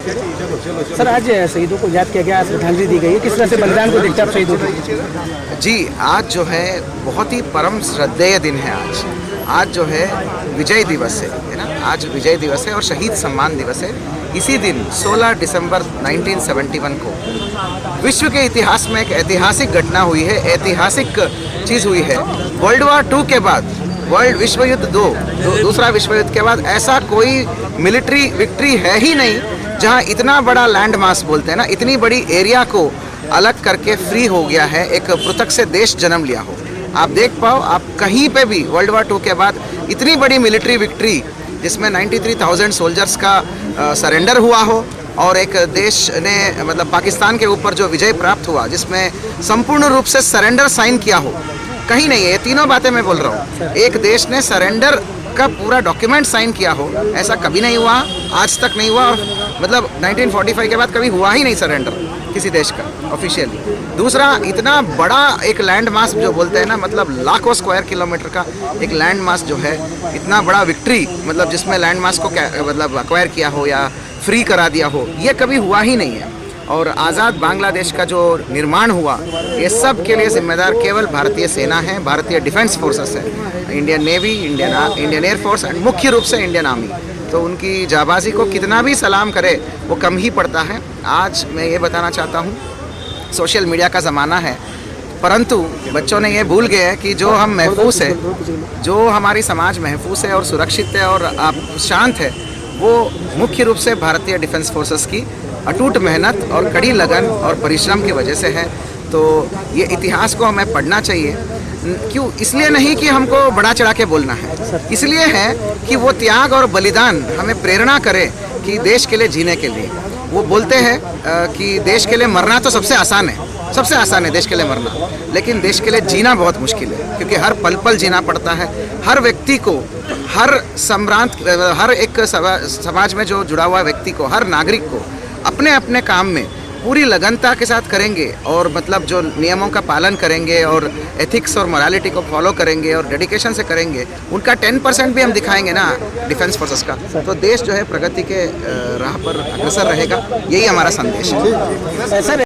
Sir, आज शहीदों को याद किया गया, श्रद्धांजलि दी गई है, किस तरह से बलिदान को देखते हैं आप शहीदों को? जी, आज जो है बहुत ही परम श्रद्धेय दिन है। आज जो है विजय दिवस है ना। आज विजय दिवस है और शहीद सम्मान दिवस है। इसी दिन 16 दिसंबर 1971 को विश्व के इतिहास में एक ऐतिहासिक घटना हुई है, ऐतिहासिक चीज़ हुई है। वर्ल्ड वॉर 2 के बाद, वर्ल्ड विश्व युद्ध दूसरा विश्व युद्ध के बाद ऐसा कोई मिलिट्री विक्ट्री है ही नहीं जहां इतना बड़ा लैंड मास बोलते हैं ना, इतनी बड़ी एरिया को अलग करके फ्री हो गया है, एक पृथक से देश जन्म लिया हो। आप देख पाओ, आप कहीं पे भी वर्ल्ड वॉर 2 के बाद इतनी बड़ी मिलिट्री विक्ट्री जिसमें 93,000 सोल्जर्स का सरेंडर हुआ हो और एक देश ने मतलब पाकिस्तान के ऊपर जो विजय प्राप्त हुआ जिसमें संपूर्ण रूप से सरेंडर साइन किया हो, कहीं नहीं है। ये तीनों बातें मैं बोल रहा हूँ। एक देश ने सरेंडर का पूरा डॉक्यूमेंट साइन किया हो, ऐसा कभी नहीं हुआ, आज तक नहीं हुआ। मतलब 1945 के बाद कभी हुआ ही नहीं सरेंडर किसी देश का ऑफिशियली। दूसरा, इतना बड़ा एक लैंड मास जो बोलते हैं ना, मतलब लाखों स्क्वायर किलोमीटर का एक लैंड मास जो है, इतना बड़ा विक्ट्री मतलब जिसमें लैंड मास को मतलब अक्वायर किया हो या फ्री करा दिया हो, ये कभी हुआ ही नहीं है। और आज़ाद बांग्लादेश का जो निर्माण हुआ, ये सब के लिए जिम्मेदार केवल भारतीय सेना है, भारतीय डिफेंस फोर्सेस है, Indian navy, Indian air force and मुख्य रूप से इंडियन आर्मी। तो उनकी जाबाजी को कितना भी सलाम करे वो कम ही पड़ता है। आज मैं ये बताना चाहता हूँ, सोशल मीडिया का ज़माना है, परंतु बच्चों ने ये भूल गए हैं कि जो हम महफूज है, जो हमारी समाज महफूज है और सुरक्षित है और आप शांत है, वो मुख्य रूप से भारतीय डिफेंस फोर्सेस की अटूट मेहनत और कड़ी लगन और परिश्रम की वजह से है। तो ये इतिहास को हमें पढ़ना चाहिए। क्यों? इसलिए नहीं कि हमको बड़ा चढ़ा के बोलना है, इसलिए है कि वो त्याग और बलिदान हमें प्रेरणा करे कि देश के लिए जीने के लिए। वो बोलते हैं कि देश के लिए मरना तो सबसे आसान है, सबसे आसान है देश के लिए मरना, लेकिन देश के लिए जीना बहुत मुश्किल है, क्योंकि हर पल पल जीना पड़ता है। हर व्यक्ति को, हर सम्रांत, हर एक समाज में जो जुड़ा हुआ व्यक्ति को, हर नागरिक को अपने अपने काम में पूरी लगनता के साथ करेंगे और मतलब जो नियमों का पालन करेंगे और एथिक्स और मोरालिटी को फॉलो करेंगे और डेडिकेशन से करेंगे, उनका 10% भी हम दिखाएंगे ना डिफेंस फोर्सेस का, तो देश जो है प्रगति के राह पर अग्रसर रहेगा। यही हमारा संदेश है।